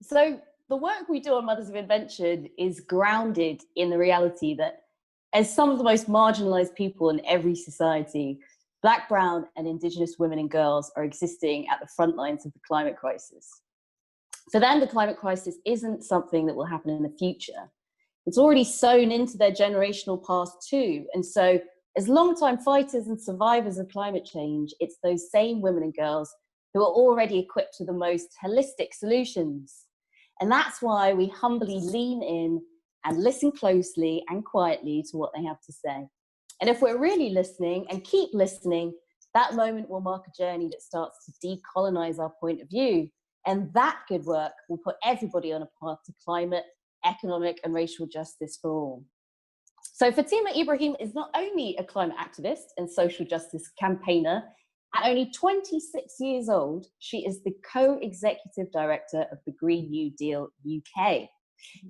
So the work we do on Mothers of Invention is grounded in the reality that as some of the most marginalized people in every society, Black, brown, and Indigenous women and girls are existing at the front lines of the climate crisis. For them, the climate crisis isn't something that will happen in the future. It's already sewn into their generational past too. And so as long-time fighters and survivors of climate change, it's those same women and girls who are already equipped with the most holistic solutions. And that's why we humbly lean in and listen closely and quietly to what they have to say. And if we're really listening and keep listening, that moment will mark a journey that starts to decolonize our point of view. And that good work will put everybody on a path to climate, economic, and racial justice for all. So Fatima Ibrahim is not only a climate activist and social justice campaigner. At only 26 years old, she is the co-executive director of the Green New Deal UK.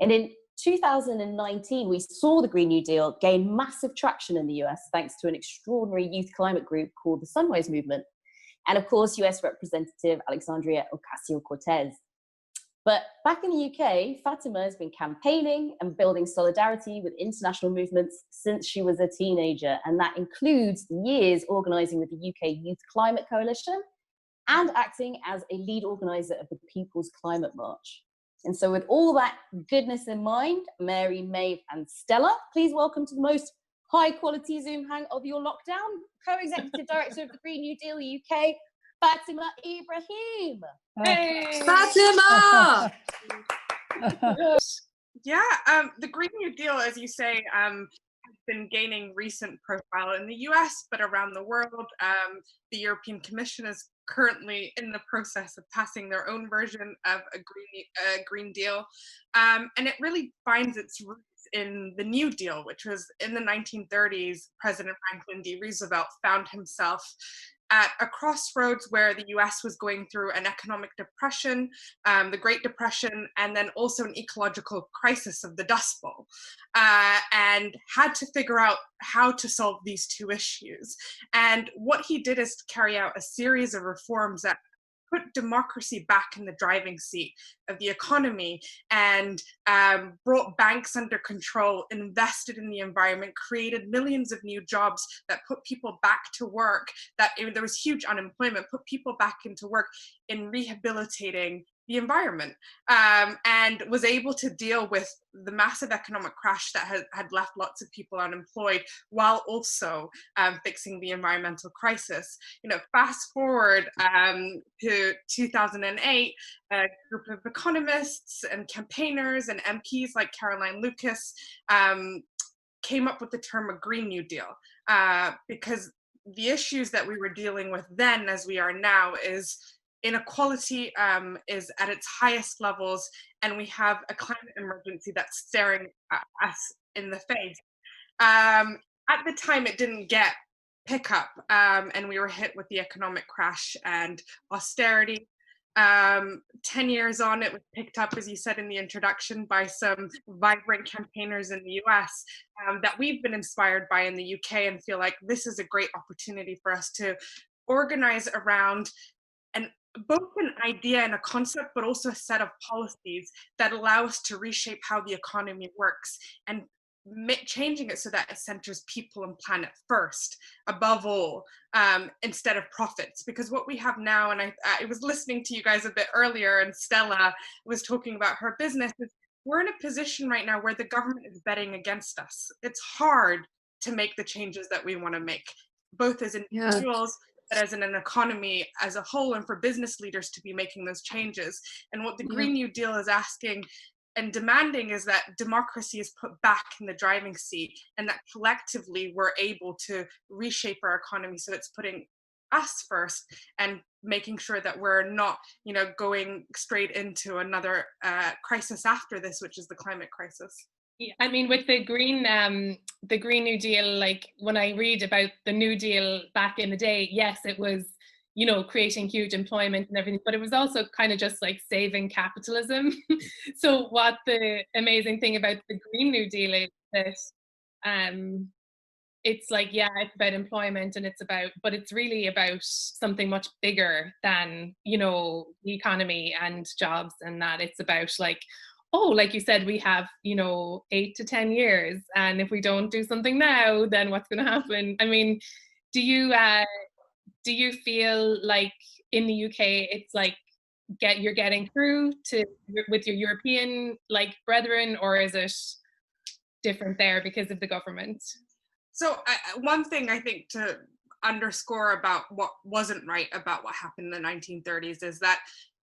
And in 2019, we saw the Green New Deal gain massive traction in the US thanks to an extraordinary youth climate group called the Sunrise Movement. And of course, US Representative Alexandria Ocasio-Cortez. But back in the UK, Fatima has been campaigning and building solidarity with international movements since she was a teenager. And that includes years organising with the UK Youth Climate Coalition and acting as a lead organiser of the People's Climate March. And so with all that goodness in mind, Mary, Maeve and Stella, please welcome to the most high quality Zoom hang of your lockdown, co-executive director of the Green New Deal UK, Fatima Ibrahim. Hey. Fatima! The Green New Deal, as you say, has been gaining recent profile in the US, but around the world. The European Commission is currently in the process of passing their own version of a Green Deal. And it really finds its roots in the New Deal, which was in the 1930s. President Franklin D. Roosevelt found himself at a crossroads where the US was going through an economic depression, the Great Depression, and then also an ecological crisis of the Dust Bowl, and had to figure out how to solve these two issues. And what he did is carry out a series of reforms that put democracy back in the driving seat of the economy and brought banks under control, invested in the environment, created millions of new jobs that put people back to work, there was huge unemployment, put people back into work in rehabilitating the environment, and was able to deal with the massive economic crash that had left lots of people unemployed while also fixing the environmental crisis. Fast forward to 2008, a group of economists and campaigners and MPs like Caroline Lucas came up with the term a Green New Deal, because the issues that we were dealing with then, as we are now, is inequality is at its highest levels, and we have a climate emergency that's staring at us in the face. At the time, it didn't get pickup, and we were hit with the economic crash and austerity. 10 years on, it was picked up, as you said in the introduction, by some vibrant campaigners in the US that we've been inspired by in the UK, and feel like this is a great opportunity for us to organize around both an idea and a concept, but also a set of policies that allow us to reshape how the economy works and changing it so that it centers people and planet first, above all, instead of profits. Because what we have now, and I was listening to you guys a bit earlier, and Stella was talking about her business, we're in a position right now where the government is betting against us. It's hard to make the changes that we want to make, both as individuals, but as in an economy as a whole, and for business leaders to be making those changes. And what the Green New Deal is asking and demanding is that democracy is put back in the driving seat, and that collectively we're able to reshape our economy so it's putting us first and making sure that we're not, going straight into another crisis after this, which is the climate crisis. Yeah, I mean, with the Green New Deal, like when I read about the New Deal back in the day, yes, it was, creating huge employment and everything, but it was also kind of just like saving capitalism. So what the amazing thing about the Green New Deal is that it's like, yeah, it's about employment and but it's really about something much bigger than, you know, the economy and jobs, and that it's about like, oh, like you said, we have, you know, 8 to 10 years, and if we don't do something now, then what's going to happen? I mean, do you feel like in the UK it's like you're getting through to with your European like brethren, or is it different there because of the government? So one thing I think to underscore about what wasn't right about what happened in the 1930s is that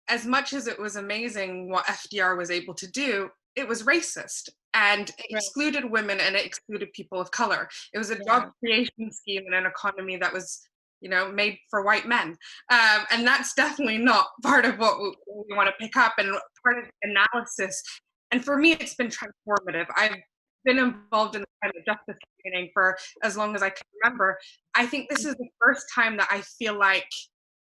as much as it was amazing what FDR was able to do, it was racist and it excluded women and it excluded people of color. It was a job creation scheme in an economy that was, you know, made for white men. And that's definitely not part of what we want to pick up and part of the analysis. And for me, it's been transformative. I've been involved in the climate justice campaigning for as long as I can remember. I think this is the first time that I feel like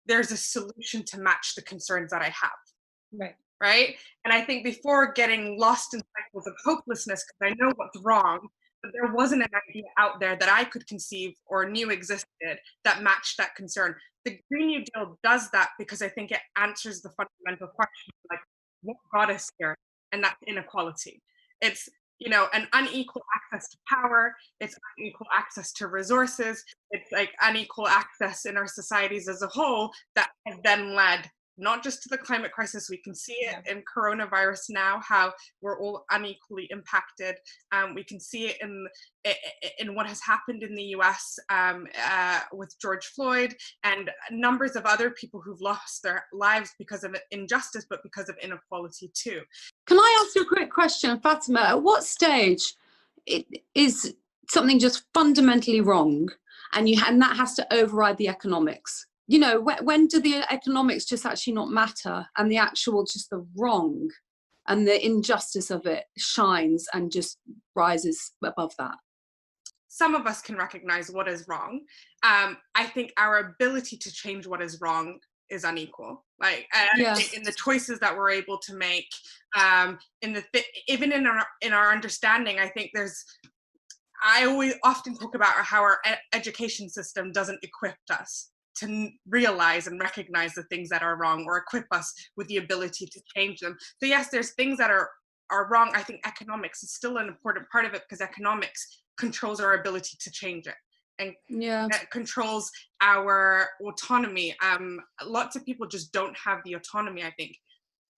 there's a solution to match the concerns that I have. Right? And I think before getting lost in cycles of hopelessness, because I know what's wrong, but there wasn't an idea out there that I could conceive or knew existed that matched that concern. The Green New Deal does that because I think it answers the fundamental question, like, what got us here? And that's inequality. It's, you know, an unequal access to power, it's unequal access to resources, it's like unequal access in our societies as a whole that has then led not just to the climate crisis. We can see it in coronavirus now, how we're all unequally impacted. We can see it in what has happened in the US with George Floyd and numbers of other people who've lost their lives because of injustice, but because of inequality too. Can I ask you a quick question, Fatima? At what stage is something just fundamentally wrong and that has to override the economics? You know, when do the economics just actually not matter and the actual, just the wrong and the injustice of it shines and just rises above that? Some of us can recognize what is wrong. I think our ability to change what is wrong is unequal. Like I think in the choices that we're able to make, even in our understanding, I think I always often talk about how our education system doesn't equip us to realize and recognize the things that are wrong or equip us with the ability to change them. So yes, there's things that are wrong. I think economics is still an important part of it because economics controls our ability to change it and controls our autonomy. Lots of people just don't have the autonomy, I think,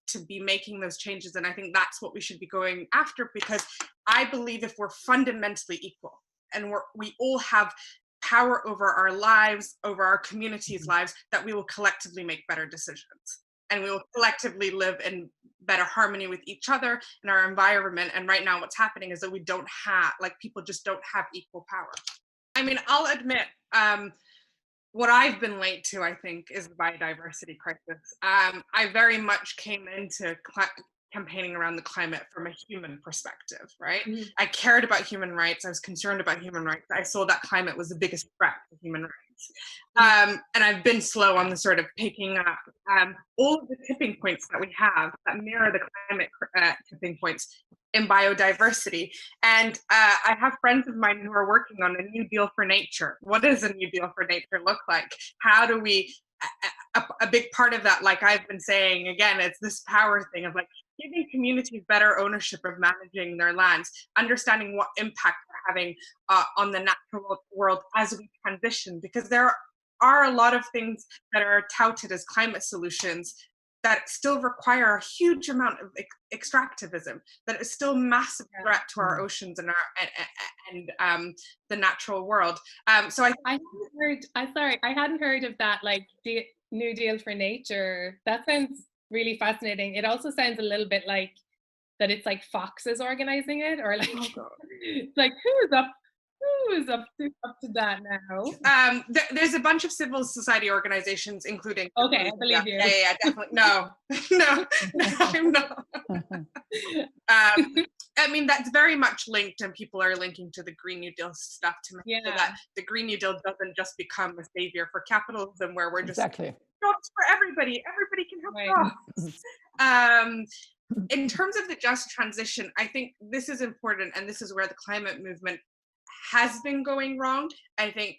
to be making those changes. And I think that's what we should be going after, because I believe if we're fundamentally equal and we all have power over our lives, over our communities' lives, that we will collectively make better decisions. And we will collectively live in better harmony with each other and our environment. And right now what's happening is that we don't have, like, people just don't have equal power. I mean, I'll admit, what I've been late to, I think, is the biodiversity crisis. I very much came into campaigning around the climate from a human perspective, right? Mm-hmm. I cared about human rights. I was concerned about human rights. I saw that climate was the biggest threat to human rights. Mm-hmm. And I've been slow on the sort of picking up all of the tipping points that we have that mirror the climate tipping points in biodiversity. And I have friends of mine who are working on a new deal for nature. What does a new deal for nature look like? How do we, a big part of that, like I've been saying, again, it's this power thing of like giving communities better ownership of managing their lands, understanding what impact they're having on the natural world as we transition, because there are a lot of things that are touted as climate solutions that still require a huge amount of extractivism, that is still a massive threat to our oceans and the natural world. So I hadn't heard of that, like the New Deal for Nature. That sounds really fascinating. It also sounds a little bit like that it's like Fox is organizing it, or like, like who is up to that now? There's a bunch of civil society organizations, including. Okay, I believe you. Yeah, definitely. No, I'm not. I mean, that's very much linked, and people are linking to the Green New Deal stuff to make sure that the Green New Deal doesn't just become a savior for capitalism, where we're just jobs for everybody. Everybody can have jobs. In terms of the just transition, I think this is important, and this is where the climate movement has been going wrong. I think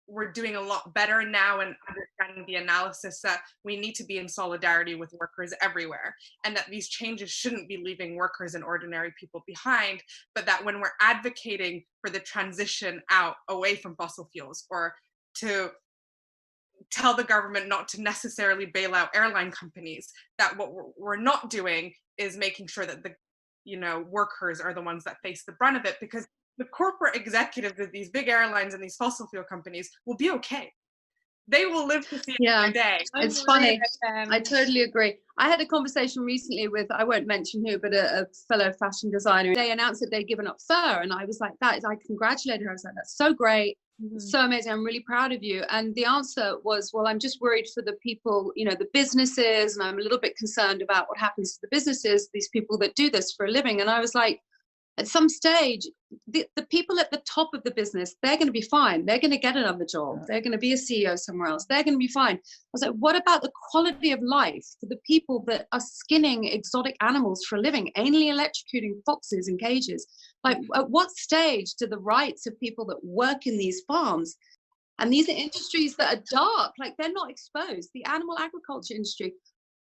we're doing a lot better now in understanding the analysis that we need to be in solidarity with workers everywhere, and that these changes shouldn't be leaving workers and ordinary people behind, but that when we're advocating for the transition out away from fossil fuels, or to tell the government not to necessarily bail out airline companies, that what we're not doing is making sure that the workers are the ones that face the brunt of it, because the corporate executives of these big airlines and these fossil fuel companies will be okay. They will live to see another day. It's funny. I totally agree. I had a conversation recently with, I won't mention who, but a fellow fashion designer. They announced that they'd given up fur, and I was like, I congratulated her. I was like, that's so great. So amazing. I'm really proud of you. And the answer was, well, I'm just worried for the people, the businesses, and I'm a little bit concerned about what happens to the businesses, these people that do this for a living. And I was like, at some stage, the people at the top of the business, they're going to be fine. They're going to get another job. They're going to be a CEO somewhere else. They're going to be fine. I was like, what about the quality of life for the people that are skinning exotic animals for a living, anally electrocuting foxes in cages? Like, at what stage do the rights of people that work in these farms, and these are industries that are dark, like they're not exposed, the animal agriculture industry.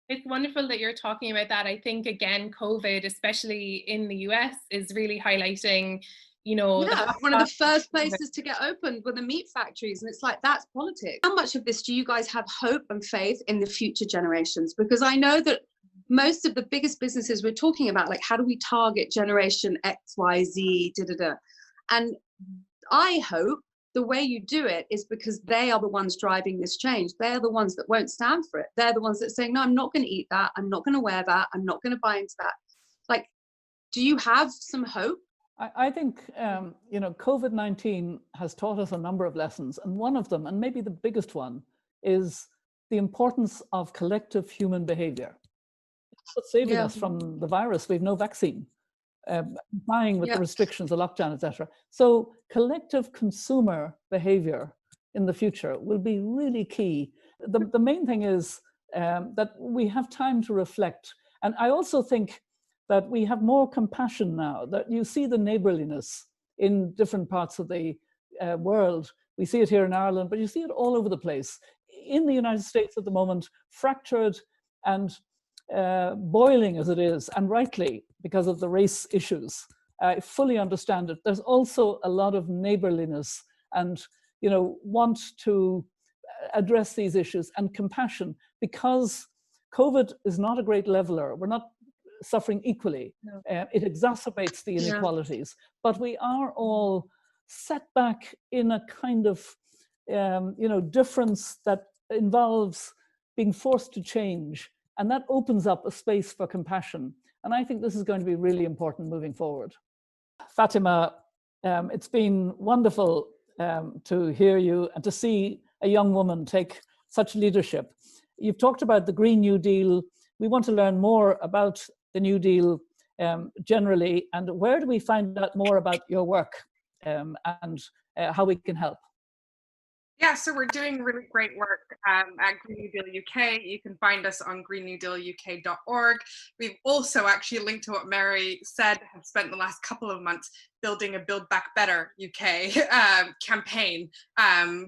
It's wonderful that you're talking about that. I think, again, COVID, especially in the US, is really highlighting, one of the first places to get opened were the meat factories. And it's like, that's politics. How much of this do you guys have hope and faith in the future generations? Because I know that most of the biggest businesses we're talking about, like, how do we target generation X, Y, Z, and I hope the way you do it is because they are the ones driving this change. They're the ones that won't stand for it. They're the ones that say, no, I'm not going to eat that. I'm not going to wear that. I'm not going to buy into that. Like, do you have some hope? I think, COVID-19 has taught us a number of lessons. And one of them, and maybe the biggest one, is the importance of collective human behavior. That's what's saving us from the virus. We have no vaccine. Complying with the restrictions, the lockdown, etc. So collective consumer behavior in the future will be really key. The main thing is that we have time to reflect. And I also think that we have more compassion now, that you see the neighborliness in different parts of the world. We see it here in Ireland, but you see it all over the place. In the United States at the moment, fractured and boiling as it is, and rightly, because of the race issues. I fully understand it. There's also a lot of neighborliness and, want to address these issues, and compassion, because COVID is not a great leveler. We're not suffering equally. No. It exacerbates the inequalities, but we are all set back in a kind of, difference that involves being forced to change. And that opens up a space for compassion. And I think this is going to be really important moving forward. Fatima, it's been wonderful to hear you and to see a young woman take such leadership. You've talked about the Green New Deal. We want to learn more about the New Deal generally, and where do we find out more about your work and how we can help? Yeah, so we're doing really great work at Green New Deal UK. You can find us on greennewdealuk.org. We've also actually linked to what Mary said, have spent the last couple of months building a Build Back Better UK campaign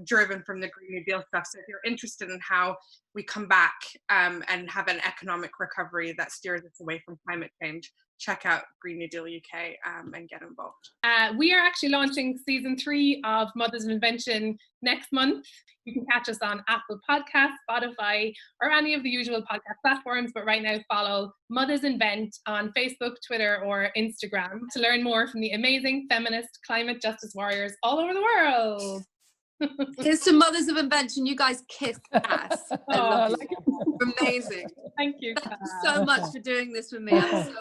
driven from the Green New Deal stuff. So if you're interested in how we come back and have an economic recovery that steers us away from climate change, check out Green New Deal UK and get involved. We are actually launching season 3 of Mothers of Invention next month. You can catch us on Apple Podcasts, Spotify, or any of the usual podcast platforms. But right now, follow Mothers Invent on Facebook, Twitter, or Instagram to learn more from the amazing feminist climate justice warriors all over the world. Here's to Mothers of Invention. You guys kiss ass. I love you. Amazing. Thank you. Thank you so much for doing this with me. I'm so